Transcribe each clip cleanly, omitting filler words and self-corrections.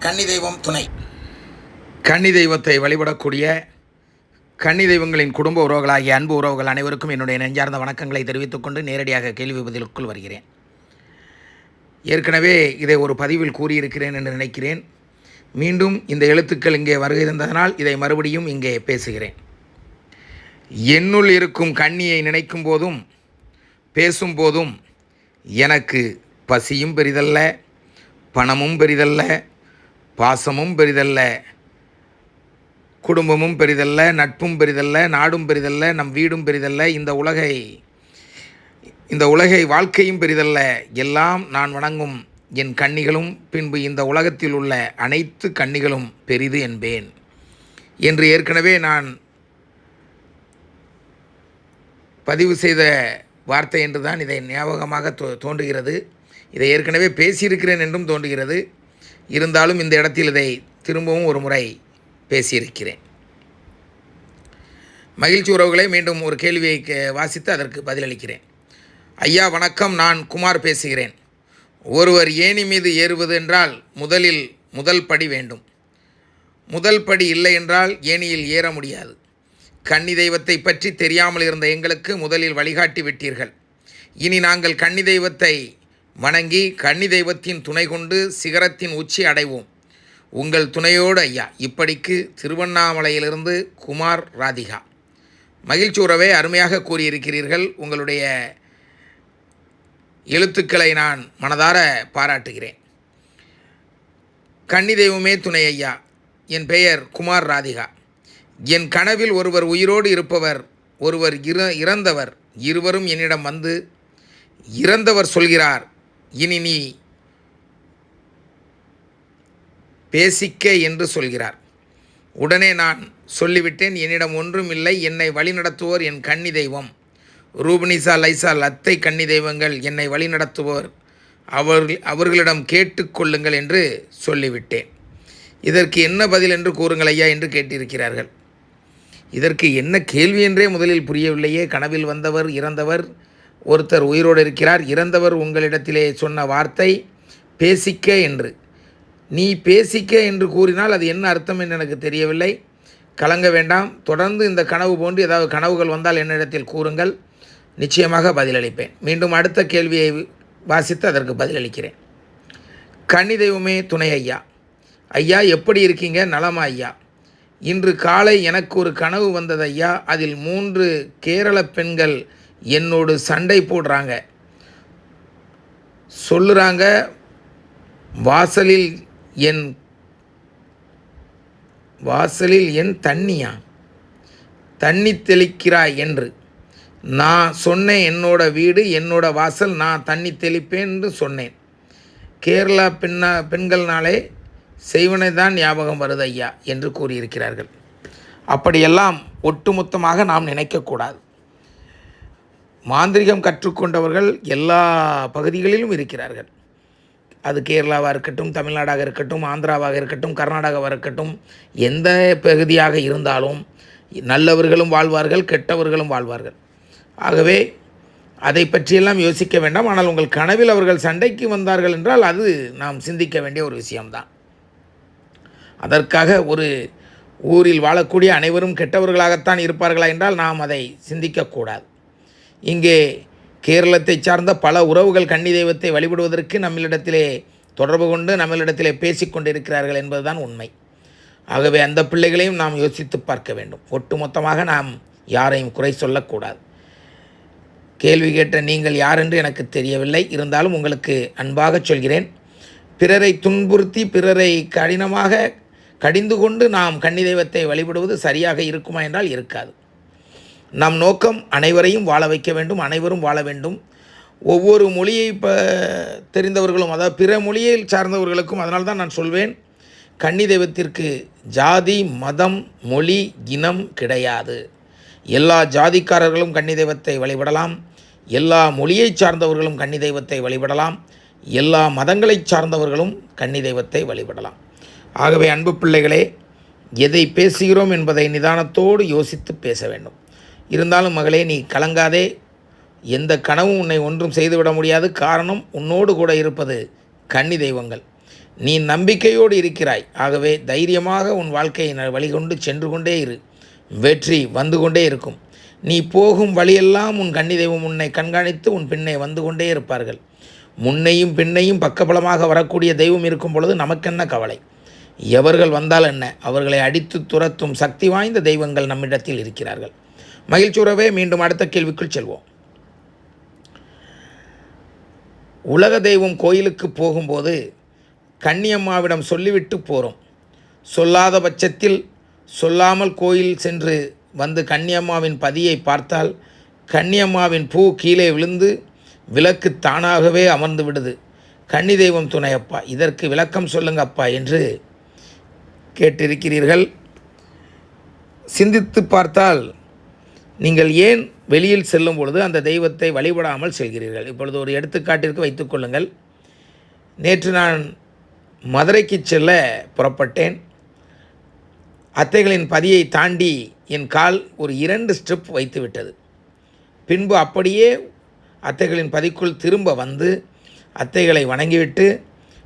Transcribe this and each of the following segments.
கன்னி தெய்வம் துணை. கன்னி தெய்வத்தை வழிபடக்கூடிய கன்னி தெய்வங்களின் குடும்ப உறவுகளாகிய அன்பு உறவுகள் அனைவருக்கும் என்னுடைய நெஞ்சார்ந்த வணக்கங்களை தெரிவித்துக் கொண்டு நேரடியாக கேள்வி பதிலுக்குள் வருகிறேன். ஏற்கனவே இதை ஒரு பதிவில் கூறியிருக்கிறேன் என்று நினைக்கிறேன். மீண்டும் இந்த எழுத்துக்கள் இங்கே வருகிறதனால் இதை மறுபடியும் இங்கே பேசுகிறேன். என்னுள் இருக்கும் கன்னியை நினைக்கும் போதும் பேசும்போதும் எனக்கு பசியும் பெரிதல்ல, பணமும் பெரிதல்ல, பாசமும் பெரிதல்ல, குடும்பமும் பெரிதல்ல, நட்பும் பெரிதல்ல, நாடும் பெரிதல்ல, நம் வீடும் பெரிதல்ல, இந்த உலகை வாழ்க்கையும் பெரிதல்ல. எல்லாம் நான் வணங்கும் என் கன்னிகளும் பின்பு இந்த உலகத்தில் உள்ள அனைத்து கன்னிகளும் பெரிது என்பேன் என்று ஏற்கனவே நான் பதிவு செய்த வார்த்தை என்றுதான் இதை ஞாபகமாக தோன்றுகிறது. இதை ஏற்கனவே பேசியிருக்கிறேன் என்றும் தோன்றுகிறது. இருந்தாலும் இந்த இடத்தில் இதை திரும்பவும் ஒரு முறை பேசியிருக்கிறேன். மகிழ்ச்சி உறவுகளை மீண்டும் ஒரு கேள்வியை வாசித்து அதற்கு பதிலளிக்கிறேன். ஐயா வணக்கம், நான் குமார் பேசுகிறேன். ஒருவர் ஏணி மீது ஏறுவது என்றால் முதல் படி வேண்டும். முதல் படி இல்லை என்றால் ஏணியில் ஏற முடியாது. கன்னி தெய்வத்தை பற்றி தெரியாமல் இருந்த எங்களுக்கு முதலில் வழிகாட்டி விட்டீர்கள். இனி நாங்கள் கன்னி தெய்வத்தை வணங்கி கன்னி தெய்வத்தின் துணை கொண்டு சிகரத்தின் உச்சி அடைவோம். உங்கள் துணையோடு ஐயா. இப்படிக்கு திருவண்ணாமலையிலிருந்து குமார் ராதிகா. மகிழ்ச்சி உறவே, அருமையாக கூறியிருக்கிறீர்கள். உங்களுடைய எழுத்துக்களை நான் மனதார பாராட்டுகிறேன். கன்னி தெய்வமே துணை ஐயா. என் பெயர் குமார் ராதிகா. என் கனவில் ஒருவர் உயிரோடு இருப்பவர், ஒருவர் இறந்தவர். இருவரும் என்னிடம் வந்து இறந்தவர் சொல்கிறார், இனி நீ பேசிக்க என்று சொல்கிறார். உடனே நான் சொல்லிவிட்டேன், என்னிடம் ஒன்றும் இல்லை, என்னை வழிநடத்துவோர் என் கன்னி தெய்வம் ரூபனிசா லைசால் அத்தை கன்னி தெய்வங்கள் என்னை வழிநடத்துவோர், அவர்களிடம் கேட்டுக்கொள்ளுங்கள் என்று சொல்லிவிட்டேன். இதற்கு என்ன பதில் என்று கூறுங்கள் ஐயா என்று கேட்டிருக்கிறார்கள். இதற்கு என்ன கேள்வி என்றே முதலில் புரியவில்லையே. கனவில் வந்தவர் இறந்தவர், ஒருத்தர் உயிரோடு இருக்கிறார். இறந்தவர் உங்களிடத்திலே சொன்ன வார்த்தை பேசிக்க என்று. நீ பேசிக்க என்று கூறினால் அது என்ன அர்த்தம் என்று எனக்கு தெரியவில்லை. கலங்க வேண்டாம். தொடர்ந்து இந்த கனவு போன்று ஏதாவது கனவுகள் வந்தால் என்னிடத்தில் கூறுங்கள், நிச்சயமாக பதிலளிப்பேன். மீண்டும் அடுத்த கேள்வியை வாசித்து அதற்கு பதிலளிக்கிறேன். கன்னி தெய்வமே துணை ஐயா. ஐயா எப்படி இருக்கீங்க? நலமா ஐயா? இன்று காலை எனக்கு ஒரு கனவு வந்தது ஐயா. அதில் 3 கேரள பெண்கள் என்னோடு சண்டை போடுறாங்க. சொல்லுறாங்க, வாசலில் என் தண்ணி தெளிக்கிறாய் என்று. நான் சொன்னேன், என்னோட வீடு என்னோட வாசல், நான் தண்ணி தெளிப்பேன் என்று சொன்னேன். கேரளா பெண்கள்னாலே செய்வனை தான் ஞாபகம் வருது ஐயா என்று கூறியிருக்கிறார்கள். அப்படியெல்லாம் ஒட்டுமொத்தமாக நாம் நினைக்கக்கூடாது. மாந்திரிகம் கற்றுக்கொண்டவர்கள் எல்லா பகுதிகளிலும் இருக்கிறார்கள். அது கேரளாவாக இருக்கட்டும், தமிழ்நாடாக இருக்கட்டும், ஆந்திராவாக இருக்கட்டும், கர்நாடகாவாக இருக்கட்டும், எந்த பகுதியாக இருந்தாலும் நல்லவர்களும் வாழ்வார்கள், கெட்டவர்களும் வாழ்வார்கள். ஆகவே அதை பற்றியெல்லாம் யோசிக்க வேண்டாம். ஆனால் உங்கள் கனவில் அவர்கள் சண்டைக்கு வந்தார்கள் என்றால் அது நாம் சிந்திக்க வேண்டிய ஒரு விஷயம்தான். அதற்காக ஒரு ஊரில் வாழக்கூடிய அனைவரும் கெட்டவர்களாகத்தான் இருப்பார்களா என்றால் நாம் அதை சிந்திக்கக்கூடாது. இங்கே கேரளத்தை சார்ந்த பல உறவுகள் கன்னி தெய்வத்தை வழிபடுவதற்கு நம்மளிடத்திலே தொடர்பு கொண்டு நம்மளிடத்திலே பேசிக்கொண்டிருக்கிறார்கள் என்பதுதான் உண்மை. ஆகவே அந்த பிள்ளைகளையும் நாம் யோசித்து பார்க்க வேண்டும். ஒட்டுமொத்தமாக நாம் யாரையும் குறை சொல்லக்கூடாது. கேள்வி கேட்ட நீங்கள் யார் என்று எனக்கு தெரியவில்லை. இருந்தாலும் உங்களுக்கு அன்பாக சொல்கிறேன், பிறரை துன்புறுத்தி பிறரை கடிந்து கொண்டு நாம் கன்னி தெய்வத்தை வழிபடுவது சரியாக இருக்குமா என்றால் இருக்காது. நம் நோக்கம் அனைவரையும் வாழ வைக்க வேண்டும், அனைவரும் வாழ வேண்டும். ஒவ்வொரு மொழியை தெரிந்தவர்களும், அதாவது பிற மொழியை சார்ந்தவர்களுக்கும், அதனால் தான் நான் சொல்வேன், கன்னி தெய்வத்திற்கு ஜாதி மதம் மொழி இனம் கிடையாது. எல்லா ஜாதிக்காரர்களும் கன்னி தெய்வத்தை வழிபடலாம், எல்லா மொழியை சார்ந்தவர்களும் கன்னி தெய்வத்தை வழிபடலாம், எல்லா மதங்களை சார்ந்தவர்களும் கன்னி தெய்வத்தை வழிபடலாம். ஆகவே அன்பு பிள்ளைகளே, எதை பேசுகிறோம் என்பதை நிதானத்தோடு யோசித்து பேச வேண்டும். இருந்தாலும் மகளே, நீ கலங்காதே. எந்த கனவும் உன்னை ஒன்றும் செய்துவிட முடியாது. காரணம், உன்னோடு கூட இருப்பது கன்னி தெய்வங்கள். நீ நம்பிக்கையோடு இருக்கிறாய். ஆகவே தைரியமாக உன் வாழ்க்கையை வழிகொண்டு சென்று கொண்டே இரு. வெற்றி வந்து கொண்டே இருக்கும். நீ போகும் வழியெல்லாம் உன் கன்னி தெய்வம் உன்னை கண்காணித்து உன் பின்னே வந்து கொண்டே இருப்பார்கள். முன்னையும் பின்னையும் பக்கபலமாக வரக்கூடிய தெய்வம் இருக்கும் பொழுது நமக்கென்ன கவலை? எவர்கள் வந்தால் என்ன? அவர்களை அடித்து துரத்தும் சக்தி வாய்ந்த தெய்வங்கள் நம்மிடத்தில் இருக்கிறார்கள். மகிழ்ச்சியுறவே மீண்டும் அடுத்த கேள்விக்குள் செல்வோம். உலக தெய்வம் கோயிலுக்கு போகும்போது கன்னியம்மாவிடம் சொல்லிவிட்டு போகிறோம். சொல்லாத பட்சத்தில் சொல்லாமல் கோயில் சென்று வந்து கன்னியம்மாவின் பதியை பார்த்தால் கன்னியம்மாவின் பூ கீழே விழுந்து விளக்கு தானாகவே அமர்ந்து விடுது. கன்னி தெய்வம் துணையப்பா, இதற்கு விளக்கம் சொல்லுங்கப்பா என்று கேட்டிருக்கிறீர்கள். சிந்தித்து பார்த்தால் நீங்கள் ஏன் வெளியில் செல்லும் பொழுது அந்த தெய்வத்தை வழிபடாமல் செல்கிறீர்கள்? இப்பொழுது ஒரு எடுத்துக்காட்டிற்கு வைத்துக்கொள்ளுங்கள். நேற்று நான் மதுரைக்கு செல்ல புறப்பட்டேன். அத்தைகளின் பதியை தாண்டி என் கால் ஒரு 2 ஸ்டெப் வைத்து விட்டது. பின்பு அப்படியே அத்தைகளின் பதிக்குள் திரும்ப வந்து அத்தைகளை வணங்கிவிட்டு,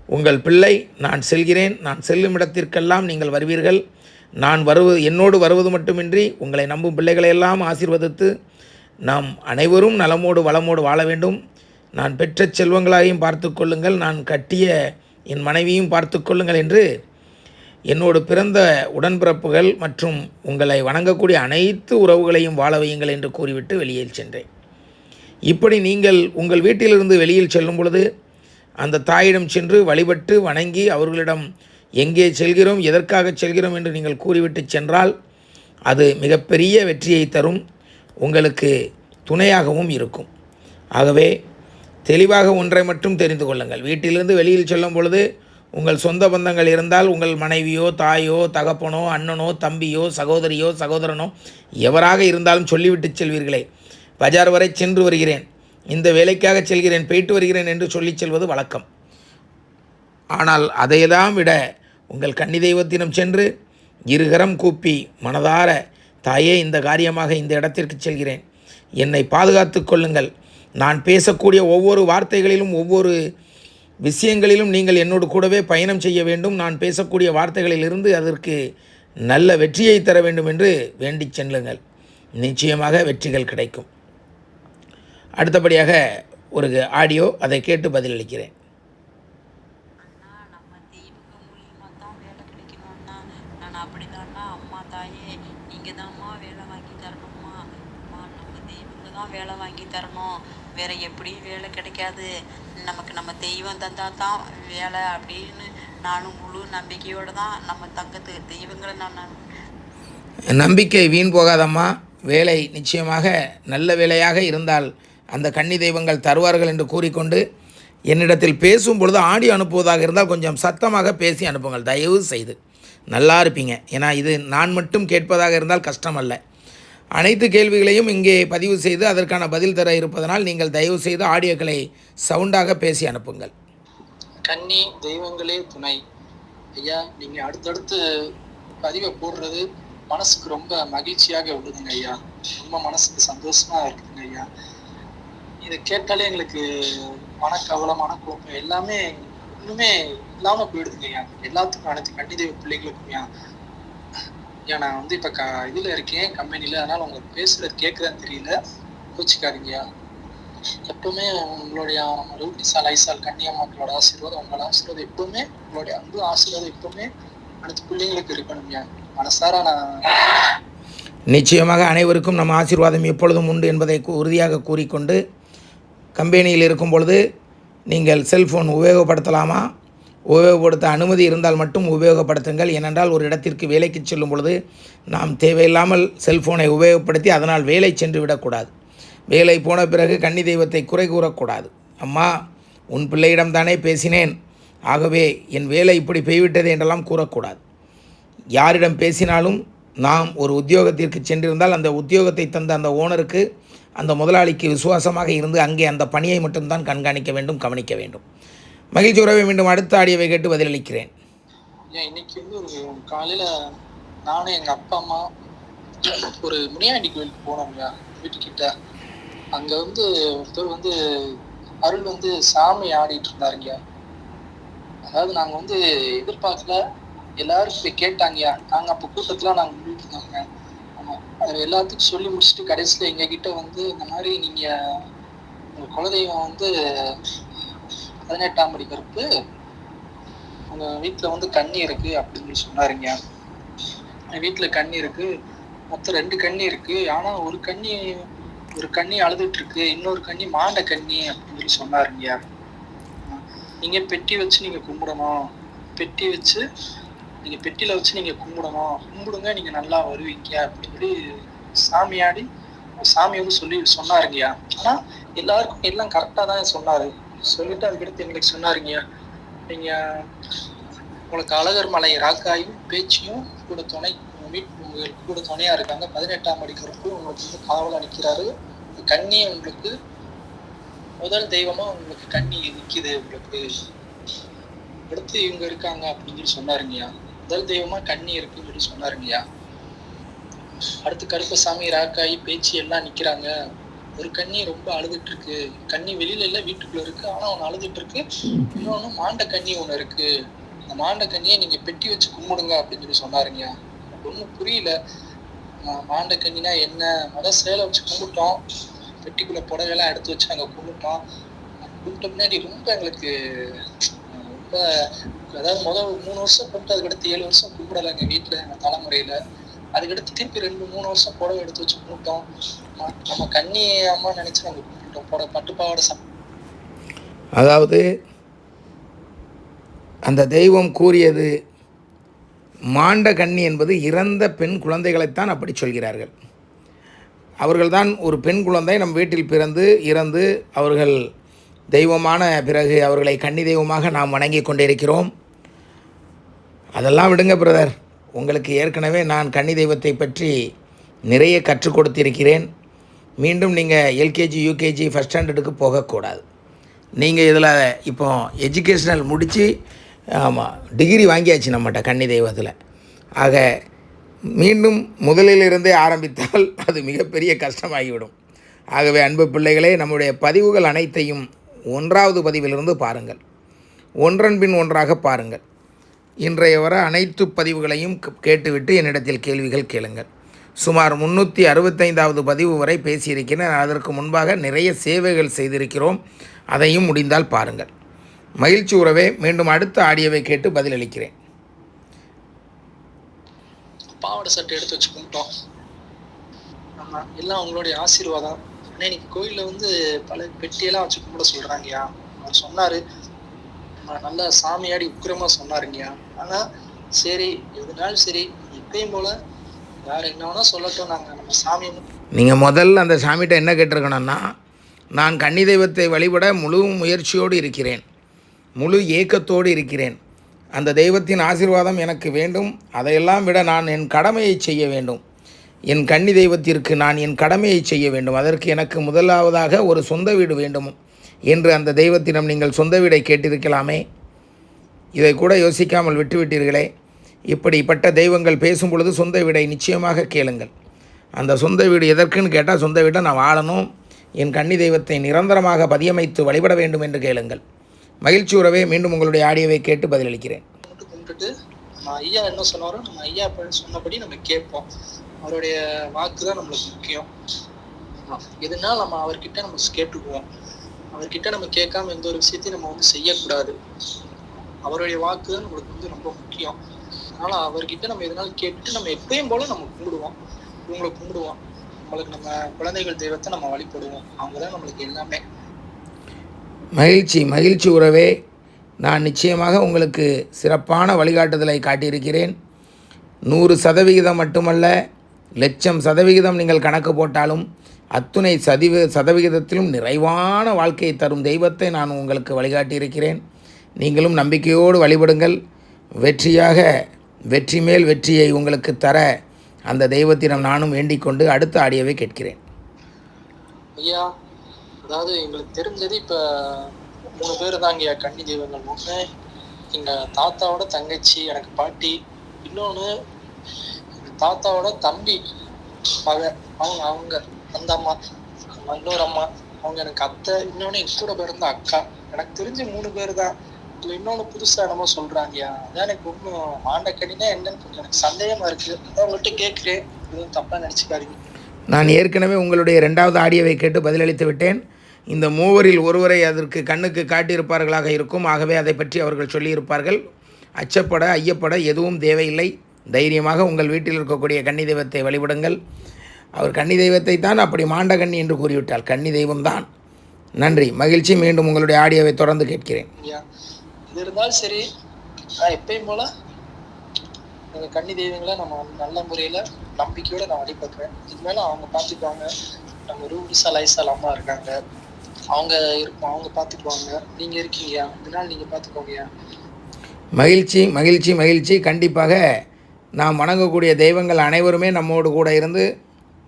உங்கள் பிள்ளை நான் செல்கிறேன், நான் செல்லும் இடத்திற்கெல்லாம் நீங்கள் வருவீர்கள், நான் என்னோடு வருவது மட்டுமின்றி உங்களை நம்பும் பிள்ளைகளையெல்லாம் ஆசீர்வதித்து நாம் அனைவரும் நலமோடு வளமோடு வாழ வேண்டும், நான் பெற்ற செல்வங்களாயும் பார்த்து கொள்ளுங்கள், நான் கட்டிய என் மனைவியும் பார்த்து கொள்ளுங்கள் என்று என்னோடு பிறந்த உடன்பிறப்புகள் மற்றும் உங்களை வணங்கக்கூடிய அனைத்து உறவுகளையும் வாழ வையுங்கள் என்று கூறிவிட்டு வெளியில் சென்றேன். இப்படி நீங்கள் உங்கள் வீட்டிலிருந்து வெளியில் செல்லும் பொழுது அந்த தாயிடம் சென்று வழிபட்டு வணங்கி அவர்களிடம் எங்கே செல்கிறோம், எதற்காக செல்கிறோம் என்று நீங்கள் கூறிவிட்டு சென்றால் அது மிகப்பெரிய வெற்றியை தரும், உங்களுக்கு துணையாகவும் இருக்கும். ஆகவே தெளிவாக ஒன்றை மட்டும் தெரிந்து கொள்ளுங்கள். வீட்டிலிருந்து வெளியில் செல்லும் பொழுது உங்கள் சொந்த பந்தங்கள் இருந்தால் உங்கள் மனைவியோ தாயோ தகப்பனோ அண்ணனோ தம்பியோ சகோதரியோ சகோதரனோ எவராக இருந்தாலும் சொல்லிவிட்டு செல்வீர்களே, பஜார் வரை சென்று வருகிறேன், இந்த வேலைக்காக செல்கிறேன், போயிட்டு வருகிறேன் என்று சொல்லி செல்வது வழக்கம். ஆனால் அதையெல்லாம் விட உங்கள் கன்னி தெய்வத்தினம் சென்று இருகரம் கூப்பி மனதார, தாயே இந்த காரியமாக இந்த இடத்திற்கு செல்கிறேன், என்னை பாதுகாத்து கொள்ளுங்கள், நான் பேசக்கூடிய ஒவ்வொரு வார்த்தைகளிலும் ஒவ்வொரு விஷயங்களிலும் நீங்கள் என்னோடு கூடவே பயணம் செய்ய வேண்டும், நான் பேசக்கூடிய வார்த்தைகளிலிருந்து அதற்கு நல்ல வெற்றியை தர வேண்டும் என்று வேண்டி செல்லுங்கள். நிச்சயமாக வெற்றிகள் கிடைக்கும். அடுத்தபடியாக ஒரு ஆடியோ, அதை கேட்டு பதிலளிக்கிறேன். வேலை வாங்கி தரணும், வேற எப்படியும் வேலை கிடைக்காது, நமக்கு நம்ம தெய்வம் தந்தா தான் வேலை அப்படின்னு நானும் முழு நம்பிக்கையோடு தான் நம்ம தெய்வங்களை நான் நம்பிக்கை வீண் போகாதம்மா. வேலை நிச்சயமாக நல்ல வேலையாக இருந்தால் அந்த கன்னி தெய்வங்கள் தருவார்கள் என்று கூறிக்கொண்டு என்னிடத்தில் பேசும் பொழுது ஆடியோ அனுப்புவதாக இருந்தால் கொஞ்சம் சத்தமாக பேசி அனுப்புங்கள் தயவு செய்து, நல்லா இருப்பீங்க. ஏன்னா இது நான் மட்டும் கேட்பதாக இருந்தால் கஷ்டம் அல்ல. அனைத்து கேள்விகளையும் இங்கே பதிவு செய்து அதற்கான பதில் தர இருப்பதனால் நீங்கள் தயவு செய்து ஆடியோக்களை சவுண்டாக பேசி அனுப்புங்கள். கன்னி தெய்வங்களே துணை ஐயா, நீங்கள் அடுத்தடுத்து பதிவை போடுறது மனசுக்கு ரொம்ப மகிழ்ச்சியாக உள்ளதுங்க ஐயா, ரொம்ப மனசுக்கு சந்தோஷமாக இருக்குதுங்க ஐயா. இதை கேட்டாலே எங்களுக்கு மனக்கவலை மனக்குழப்பம் எல்லாமே இன்னுமே இல்லாமல் போயிடுதுங்க ஐயா. எல்லாத்துக்கும் அனைத்து கன்னி தெய்வ பிள்ளைகளுக்கும் ஐயா. ஐயா நான் வந்து இப்போ இதில் இருக்கேன் கம்பெனியில், அதனால் உங்களுக்கு பேசுகிறது கேட்குறேன்னு தெரியல, கோச்சிக்காதீங்கய்யா. எப்பவுமே உங்களுடைய ரூபிசால் ஐசால் கன்னியம்மாக்களோட ஆசீர்வாதம், உங்களோட ஆசீர்வாதம் எப்பவுமே, உங்களுடைய அன்பு ஆசீர்வாதம் எப்பவுமே அனைத்து பிள்ளைங்களுக்கு இருக்கணும்யா. மனசார நான் நிச்சயமாக அனைவருக்கும் நம்ம ஆசீர்வாதம் எப்பொழுதும் உண்டு என்பதை உறுதியாக கூறிக்கொண்டு, கம்பெனியில் இருக்கும் பொழுது நீங்கள் செல்ஃபோன் உபயோகப்படுத்தலாமா? உபயோகப்படுத்த அனுமதி இருந்தால் மட்டும் உபயோகப்படுத்துங்கள். ஏனென்றால் ஒரு இடத்திற்கு வேலைக்கு செல்லும் பொழுது நாம் தேவையில்லாமல் செல்ஃபோனை உபயோகப்படுத்தி அதனால் வேலை சென்று விடக்கூடாது. வேலை போன பிறகு கன்னி தெய்வத்தை குறை கூறக்கூடாது. அம்மா உன் பிள்ளையிடம் தானே பேசினேன், ஆகவே என் வேலை இப்படி போய்விட்டது என்றெல்லாம் கூறக்கூடாது. யாரிடம் பேசினாலும் நாம் ஒரு உத்தியோகத்திற்கு சென்றிருந்தால் அந்த உத்தியோகத்தை தந்த அந்த ஓனருக்கு, அந்த முதலாளிக்கு விசுவாசமாக இருந்து அங்கே அந்த பணியை மட்டும்தான் கண்காணிக்க வேண்டும், கவனிக்க வேண்டும். மகிழ்ச்சி உறவை மீண்டும் அடுத்த ஆடியோவை கேட்டு பதிலளிக்கிறேன். இன்னைக்கு வந்து ஒரு காலையில் நானும் எங்கள் அப்பா அம்மா ஒரு முனியாண்டி கோயிலுக்கு போனோம்யா வீட்டுக்கிட்ட. அங்கே வந்து ஒருத்தர் வந்து அருள் வந்து சாமி ஆடிட்டு இருந்தாருங்க. அதாவது நாங்க வந்து எதிர்பார்க்கல, எல்லாரும் போய் கேட்டாங்கய்யா. நாங்க அப்ப கூட்டத்துல நாங்க நின்னுட்டு இருந்தோங்க. ஆமா. அது எல்லாத்துக்கும் சொல்லி முடிச்சுட்டு கடைசியில எங்க கிட்ட வந்து இந்த மாதிரி நீங்க உங்க குலதெய்வம் வந்து 18ஆம் படி கருப்பு, உங்க வீட்டுல வந்து கன்னி இருக்கு அப்படின்னு சொல்லி சொன்னாருங்க. என் வீட்டுல கன்னி இருக்கு, மொத்தம் 2 கன்னி இருக்கு. ஆனா ஒரு கன்னி அழுதுட்டு இருக்கு, இன்னொரு கன்னி மாண்ட கன்னி அப்படின்னு சொல்லி சொன்னாருங்க. நீங்க பெட்டி வச்சு நீங்க கும்பிடணும், பெட்டி வச்சு நீங்க பெட்டியில வச்சு நீங்க கும்பிடணும், கும்பிடுங்க நீங்க நல்லா வருவீங்க அப்படின்னு சொல்லி சாமியாடி சாமி வந்து சொன்னாருங்கய்யா. ஆனா எல்லாருக்கும் எல்லாம் கரெக்டா தான் சொன்னாரு. சொல்லிட்டு அதுக்கடுத்து எங்களுக்கு சொன்னாருங்கய்யா, நீங்க உங்களுக்கு அழகர் மலை ராக்காயும் பேச்சியும் கூட துணை, உங்களுக்கு கூட துணையா இருக்காங்க. 18ஆம் படி கருப்பு உங்களுக்கு வந்து காவலா நிக்கிறாரு. கன்னி உங்களுக்கு முதல் தெய்வமா உங்களுக்கு கன்னி நிக்குது, உங்களுக்கு அடுத்து இவங்க இருக்காங்க அப்படின்னு சொல்லி சொன்னாருங்கய்யா. முதல் தெய்வமா கன்னி இருக்குன்னு சொல்லி சொன்னாருங்கய்யா. அடுத்து கருப்பசாமி ராக்காயி பேச்சு எல்லாம் நிக்கிறாங்க. ஒரு கன்னி ரொம்ப அழுதுட்டு இருக்கு, கன்னி வெளியில இல்ல வீட்டுக்குள்ள இருக்கு, ஆனா ஒண்ணு அழுதுட்டு இருக்கு. இன்னொன்னு மாண்ட கன்னி ஒண்ணு இருக்கு, அந்த மாண்ட கன்னியை நீங்க பெட்டி வச்சு கும்பிடுங்க அப்படின்னு சொல்லி சொன்னாருங்கய்யா. எனக்கு ஒன்றும் புரியல. மாண்ட கன்னினா என்ன? முதல் சேலை வச்சு கும்பிட்டோம், பெட்டிக்குள்ள புடவையெல்லாம் எடுத்து வச்சு அங்க கும்பிட்டோம். கும்பிட்ட பின்னாடி ரொம்ப எங்களுக்கு ரொம்ப, அதாவது முதல் 3 வருஷம் கும்பிட்டு அதுக்கடுத்து 7 வருஷம் கும்பிடல எங்க வீட்டுல, எங்க தலைமுறையில. அதுக்கடுத்து திருப்பி 2-3 வருஷம் புடவை எடுத்து வச்சு கும்பிட்டோம். நம்ம கன்னி அம்மா நினைச்சு நாங்க கும்பிட்டோம். பட்டுப்பாவாடை அதாவது அந்த தெய்வம் கூறியது மாண்ட கன்னி என்பது இறந்த பெண் குழந்தைகளைத்தான் அப்படி சொல்கிறார்கள். அவர்கள்தான் ஒரு பெண் குழந்தை நம் வீட்டில் பிறந்து இறந்து அவர்கள் தெய்வமான பிறகு அவர்களை கன்னி தெய்வமாக நாம் வணங்கி கொண்டிருக்கிறோம். அதெல்லாம் விடுங்க பிரதர், உங்களுக்கு ஏற்கனவே நான் கன்னி தெய்வத்தை பற்றி நிறைய கற்றுக் கொடுத்திருக்கிறேன். மீண்டும் நீங்கள் எல்கேஜி யூகேஜி ஃபஸ்ட் ஸ்டாண்டர்டுக்கு போகக்கூடாது. நீங்கள் இதில் இப்போ எஜுகேஷ்னல் முடித்து ஆமாம் டிகிரி வாங்கியாச்சு நம்மகிட்ட கன்னி தெய்வத்தில். ஆக மீண்டும் முதலிலிருந்தே ஆரம்பித்தால் அது மிகப்பெரிய கஷ்டமாகிவிடும். ஆகவே அன்பு பிள்ளைகளே, நம்முடைய பதிவுகள் அனைத்தையும் 1வது பதிவிலிருந்து பாருங்கள், ஒன்றன் பின் ஒன்றாக பாருங்கள். இன்றைய வர அனைத்து பதிவுகளையும் கேட்டுவிட்டு என்னிடத்தில் கேள்விகள் கேளுங்கள். சுமார் 365வது பதிவு வரை பேசியிருக்கிறேன். அதற்கு முன்பாக நிறைய சேவைகள் செய்திருக்கிறோம், அதையும் முடிந்தால் பாருங்கள். மகிழ்ச்சி உறவே, மீண்டும் அடுத்த ஆடியோவை கேட்டு பதிலளிக்கிறேன். பாவாடை சட்டை எடுத்து வச்சு கும்பிட்டோம். ஆமா, எல்லாம் உங்களுடைய ஆசீர்வாதம். ஆனா இன்னைக்கு கோயில்ல வந்து பல பெட்டியெல்லாம் வச்சு கும்பிட சொல்றாங்கய்யா. அவர் சொன்னாரு, நல்லா சாமியாடி உக்கிரமா சொன்னாருங்கய்யா. ஆனா சரி, எதுனாலும் சரி, இப்பயும் போல வேற என்ன வேணா சொல்லட்டும், நாங்க நம்ம சாமி. நீங்கள் முதல்ல அந்த சாமிகிட்ட என்ன கேட்டிருக்கணும்னா, நான் கன்னி தெய்வத்தை வழிபட முழு முயற்சியோடு இருக்கிறேன், முழு ஏக்கத்தோடு இருக்கிறேன், அந்த தெய்வத்தின் ஆசீர்வாதம் எனக்கு வேண்டும், அதையெல்லாம் விட நான் என் கடமையை செய்ய வேண்டும், என் கன்னி தெய்வத்திற்கு நான் என் கடமையை செய்ய வேண்டும், அதற்கு எனக்கு முதலாவதாக ஒரு சொந்த வீடு வேண்டும் என்று அந்த தெய்வத்திடம் நீங்கள் சொந்த வீடை கேட்டிருக்கலாமே. இதை கூட யோசிக்காமல் விட்டுவிட்டீர்களே. இப்படிப்பட்ட தெய்வங்கள் பேசும் பொழுது சொந்த வீடை நிச்சயமாக கேளுங்கள். அந்த சொந்த வீடு எதற்குன்னு கேட்டால், சொந்த வீட்டை நான் வாழணும், என் கன்னி தெய்வத்தை நிரந்தரமாக பதியமைத்து வழிபட வேண்டும் என்று கேளுங்கள். மகிழ்ச்சி உறவே, மீண்டும் உங்களுடைய ஆடியோவை கேட்டு பதிலளிக்கிறேன். கும்பிட்டுட்டு நம்ம ஐயா என்ன சொன்னாரோ நம்ம ஐயா சொன்னபடி நம்ம கேட்போம். அவருடைய வாக்கு தான் நம்மளுக்கு முக்கியம். எதுனாலும் நம்ம அவர்கிட்ட நம்ம கேட்டுக்குவோம். அவர்கிட்ட நம்ம கேட்காம எந்த ஒரு விஷயத்தையும் நம்ம வந்து செய்யக்கூடாது. அவருடைய வாக்கு தான் நம்மளுக்கு வந்து ரொம்ப முக்கியம். அதனால அவர்கிட்ட நம்ம எதனாலும் கேட்டுட்டு நம்ம எப்பயும் போல நம்ம கும்பிடுவோம், இவங்களை கும்பிடுவோம். நம்மளுக்கு நம்ம குழந்தைகள் தெய்வத்தை நம்ம வழிபடுவோம். அவங்க தான் நம்மளுக்கு எல்லாமே. மகிழ்ச்சி உறவே, நான் நிச்சயமாக உங்களுக்கு சிறப்பான வழிகாட்டுதலை காட்டியிருக்கிறேன். 100% மட்டுமல்ல, 1,00,000% நீங்கள் கணக்கு போட்டாலும் அத்துணை சதவிகிதத்திலும் நிறைவான வாழ்க்கையை தரும் தெய்வத்தை நான் உங்களுக்கு வழிகாட்டியிருக்கிறேன். நீங்களும் நம்பிக்கையோடு வழிபடுங்கள். வெற்றி மேல் வெற்றியை உங்களுக்கு தர அந்த தெய்வத்திடம் நானும் வேண்டிக் கொண்டு அடுத்த ஆடியோவை கேட்கிறேன். ஐயா, அதாவது எங்களுக்கு தெரிஞ்சது இப்ப 3 பேர் தாங்க கன்னி தெய்வங்கள். ஒண்ணு எங்க தாத்தாவோட தங்கச்சி, எனக்கு பாட்டி. இன்னொன்னு எங்க தாத்தாவோட தம்பி மக, அவங்க அந்த அம்மா, இன்னொரு அம்மா, அவங்க எனக்கு அத்தை. இன்னொன்னு எங்க கூட பிறந்த அக்கா. எனக்கு தெரிஞ்சு 3 பேர் தான். இதுல இன்னொன்னு புதுசா என்னமோ சொல்றாங்கய்யா. அதான் எனக்கு ஒன்றும் மாண்டக்கனினா என்னன்னு கொஞ்சம் எனக்கு சந்தேகமா இருக்கு. அதான் உங்கள்கிட்ட கேட்குறேன், எதுவும் தப்பா நினைச்சுக்காதீங்க. நான் ஏற்கனவே உங்களுடைய 2வது ஆடியோவை கேட்டு பதிலளித்து விட்டேன். இந்த மூவரில் ஒருவரை அதற்கு கண்ணுக்கு காட்டியிருப்பார்களாக இருக்கும். ஆகவே அதை பற்றி அவர்கள் சொல்லியிருப்பார்கள். அச்சப்பட ஐயப்பட எதுவும் தேவையில்லை. தைரியமாக உங்கள் வீட்டில் இருக்கக்கூடிய கன்னி தெய்வத்தை வழிபடுங்கள். அவர் கன்னி தெய்வத்தை தான் அப்படி மாண்ட கன்னி என்று கூறிவிட்டால் கன்னி தெய்வம்தான். நன்றி, மகிழ்ச்சி. மீண்டும் உங்களுடைய ஆடியோவை தொடர்ந்து கேட்கிறேன். ஐயா, இது இருந்தாலும் சரி, நான் எப்பயும் போல எங்கள் கன்னி தெய்வங்களை நம்ம நல்ல முறையில் நம்பிக்கையோட நான் வழிபடுறேன். இது மேலே அவங்க பார்த்துக்குவாங்க. நம்ம ரூபிசா லைசால் அம்மா இருக்காங்க, அவங்க இருப்போம், அவங்க பார்த்துக்குவாங்க. நீங்கள் இருக்கீங்க, இதனால் நீங்கள் பார்த்துக்கோங்கய்யா. மகிழ்ச்சி மகிழ்ச்சி மகிழ்ச்சி. கண்டிப்பாக நாம் வணங்கக்கூடிய தெய்வங்கள் அனைவருமே நம்மோடு கூட இருந்து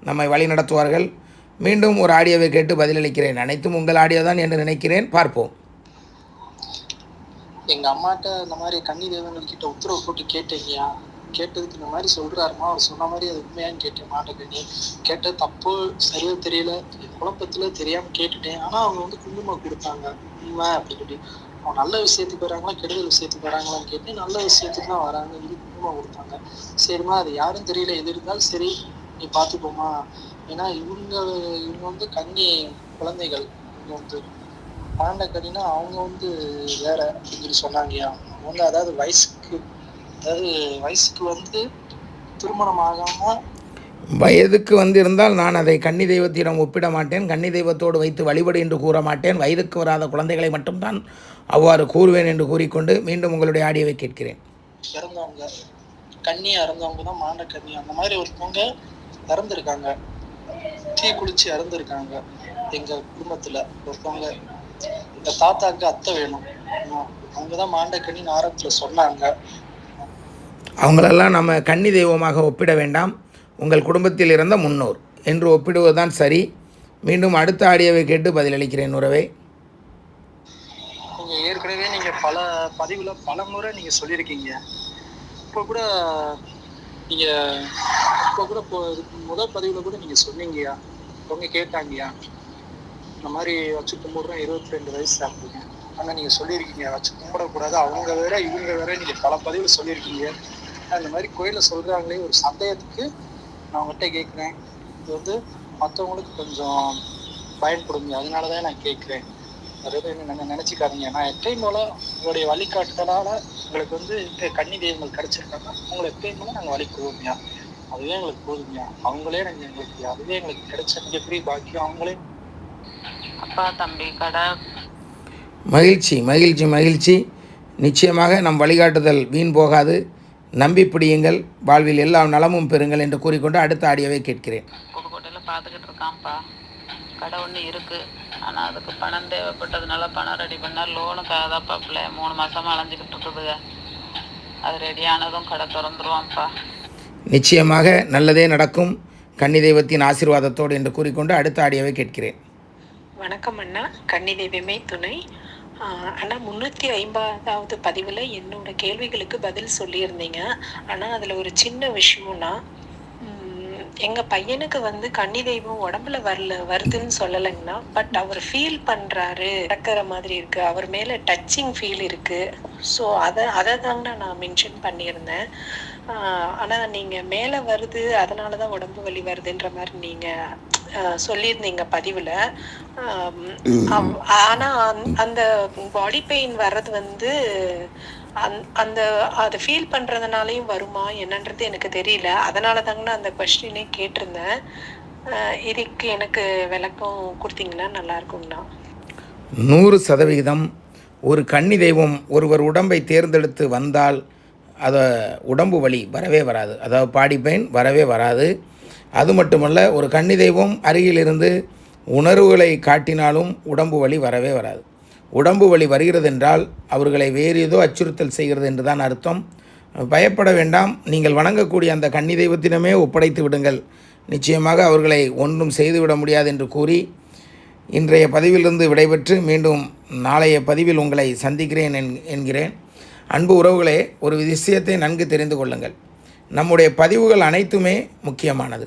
நம்மை வழி நடத்துவார்கள். மீண்டும் ஒரு ஆடியோவை கேட்டு பதிலளிக்கிறேன். அனைத்தும் உங்கள் ஆடியோ தான் என்று நினைக்கிறேன். பார்ப்போம். எங்கள் அம்மாட்ட இந்த மாதிரி கன்னி தெய்வங்கள்கிட்ட உத்தரவு போட்டு கேட்டீங்கய்யா. கேட்டதுக்கு இந்த மாதிரி சொல்கிறாருமா, அவர் சொன்ன மாதிரி அது உண்மையான்னு கேட்டேன். மாட்டக்கண்ணி கேட்டது தப்பு சரியா தெரியல, குழப்பத்தில் தெரியாமல் கேட்டுட்டேன். ஆனால் அவங்க வந்து குங்குமம் கொடுத்தாங்க, உண்மை அப்படின்னு சொல்லி. அவங்க நல்ல விஷயத்துக்கு வராங்களா கெடுதல் விஷயத்துக்கு வராங்களான்னு கேட்டு நல்ல விஷயத்துக்கு தான் வராங்க, இது குங்குமம் கொடுத்தாங்க. சரிம்மா, அது யாரும் தெரியல, எது இருந்தாலும் சரி நீ பார்த்துக்கோமா. ஏன்னா இவங்க வந்து கன்னி குழந்தைகள். இவங்க வந்து மாண்டக்கடினா அவங்க வந்து வேற அப்படின்னு சொல்லி சொன்னாங்கய்யா. அவங்க வந்து அதாவது வயசுக்கு வந்து திருமணம் ஆகாம வயதுக்கு வந்திருந்தால் நான் அதை கன்னி தெய்வத்திடம் ஒப்பிட மாட்டேன். கன்னி தெய்வத்தோடு வைத்து வழிபடு என்று கூற மாட்டேன். வயதுக்கு வராத குழந்தைகளை மட்டும்தான் அவ்வாறு கூறுவேன் என்று கூறிக்கொண்டு மீண்டும் உங்களுடைய ஆடியோவை கேட்கிறேன். இறந்தவங்க கன்னியா இறந்தவங்க தான் மாண்டக்கன்னி. அந்த மாதிரி ஒருத்தவங்க இறந்துருக்காங்க, தீ குளிச்சு இறந்துருக்காங்க. எங்க குடும்பத்துல ஒருத்தவங்க, எங்க தாத்தாக்கு அத்தை வேணும், அவங்கதான் மாண்டக்கண்ணின்னு ஆரம்பத்துல சொன்னாங்க. அவங்களெல்லாம் நம்ம கன்னி தெய்வமாக ஒப்பிட வேண்டாம். உங்கள் குடும்பத்தில் இருந்த முன்னோர் என்று ஒப்பிடுவதுதான் சரி. மீண்டும் அடுத்த ஆடியோவை கேட்டு பதிலளிக்கிறேன் உறவே. நீங்க ஏற்கனவே நீங்க பல பதிவுல பல முறை நீங்க சொல்லியிருக்கீங்க. இப்போ கூட நீங்க முதல் பதிவுல கூட நீங்க சொன்னீங்கய்யா. அவங்க கேட்டாங்கய்யா, இந்த மாதிரி வச்சு கும்பிடுறோம், 22 வயசு ஆகுதுங்க. ஆனா நீங்க சொல்லியிருக்கீங்க வச்சு கும்பிடக்கூடாது, அவங்க வேற இவங்க வேற, நீங்க பல பதிவுல சொல்லியிருக்கீங்க. அந்த மாதிரி கோயில சொல்றாங்களே ஒரு சந்தேகத்துக்கு நான் உங்கள்கிட்ட கேட்குறேன். இது வந்து மற்றவங்களுக்கு கொஞ்சம் பயன்படுங்க, அதனாலதான் நான் கேட்குறேன். அதாவது என்ன நினைச்சுக்காதீங்க. நான் எப்பயும் போல உங்களுடைய வழிகாட்டுதலால உங்களுக்கு வந்து கன்னி தெய்வங்கள் கிடைச்சிருக்காங்க. உங்களை எப்பயும் போல நாங்கள் வழிபடுவோம்யா. அதுவே எங்களுக்கு போதும்யா. அவங்களே எங்களுக்கு அதுவே எங்களுக்கு கிடைச்ச மிகப்பெரிய பாக்கியம். அவங்களே அப்பா தம்பி கடை. மகிழ்ச்சி மகிழ்ச்சி மகிழ்ச்சி. நிச்சயமாக நம் வழிகாட்டுதல் வீண் போகாது. நம்பி பிடியுங்கள், வாழ்வில் எல்லா நலமும் பெறுங்கள் என்று கூறிக்கொண்டு அடுத்த ஆடியோவை கேட்கிறேன். புதுக்கோட்டையில் பார்த்துக்கிட்டு இருக்கான்ப்பா. கடை ஒன்று இருக்குது, ஆனால் அதுக்கு பணம் தேவைப்பட்டதுனால பணம் ரெடி பண்ணால் லோனுக்காக தான்ப்பா பிள்ளை 3 மாதமாக அலைஞ்சிக்கிட்டு இருக்குதுங்க. அது ரெடியானதும் கடை திறந்துருவான்ப்பா. நிச்சயமாக நல்லதே நடக்கும், கன்னி தெய்வத்தின் ஆசீர்வாதத்தோடு என்று கூறிக்கொண்டு அடுத்த ஆடியோவை கேட்கிறேன். வணக்கம் அண்ணா, கன்னி தெய்வமே துணை. அண்ணா 350வது பதிவில் என்னோட கேள்விகளுக்கு பதில் சொல்லியிருந்தீங்க. ஆனால் அதில் ஒரு சின்ன விஷயம்னா, எங்கள் பையனுக்கு வந்து கன்னி தெய்வம் உடம்புல வருதுன்னு சொல்லலைங்கண்ணா. பட் அவர் ஃபீல் பண்ணுறாரு, நடக்கிற மாதிரி இருக்குது, அவர் மேலே டச்சிங் ஃபீல் இருக்குது. ஸோ அதை தாங்கண்ணா நான் மென்ஷன் பண்ணியிருந்தேன். ஆனால் நீங்கள் மேலே வருது அதனால தான் உடம்பு வலி வருதுன்ற மாதிரி நீங்கள் சொல்லியிருந்தீங்க பதிவில். ஆனால் அந்த பாடி பெயின் வர்றது வந்து அந்த அதை ஃபீல் பண்ணுறதுனாலையும் வருமா என்னன்றது எனக்கு தெரியல. அதனால தாங்கண்ணா அந்த கொஸ்டினே கேட்டிருந்தேன். இதுக்கு எனக்கு விளக்கம் கொடுத்தீங்கன்னா நல்லா இருக்குங்கண்ணா. 100% ஒரு கன்னி தெய்வம் ஒருவர் உடம்பை தேர்ந்தெடுத்து வந்தால் அதை உடம்பு வலி வரவே வராது, அதாவது பாடி பெயின் வரவே வராது. அது மட்டுமல்ல, ஒரு கன்னி தெய்வம் அருகிலிருந்து உணர்வுகளை காட்டினாலும் உடம்பு வலி வரவே வராது. உடம்பு வலி வருகிறது என்றால் அவர்களை வேறு ஏதோ அச்சுறுத்தல் செய்கிறது என்று தான் அர்த்தம். பயப்பட வேண்டாம். நீங்கள் வணங்கக்கூடிய அந்த கன்னி தெய்வத்தினமே ஒப்படைத்து விடுங்கள். நிச்சயமாக அவர்களை ஒன்றும் செய்துவிட முடியாது என்று கூறி இன்றைய பதிவிலிருந்து விடைபெற்று மீண்டும் நாளைய பதிவில் உங்களை சந்திக்கிறேன் என்கிறேன். அன்பு உறவுகளே, ஒரு விஷயத்தை நன்கு தெரிந்து கொள்ளுங்கள். நம்முடைய பதிவுகள் அனைத்துமே முக்கியமானது.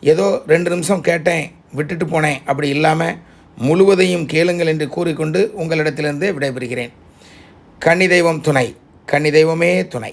ஏதோ 2 நிமிஷம் கேட்டேன் விட்டுட்டு போனேன் அப்படி இல்லாமல் முழுவதையும் கேளுங்கள் என்று கூறிக்கொண்டு உங்களிடத்திலிருந்தே விடைபெறுகிறேன். கன்னி தெய்வம் துணை, கன்னி தெய்வமே துணை.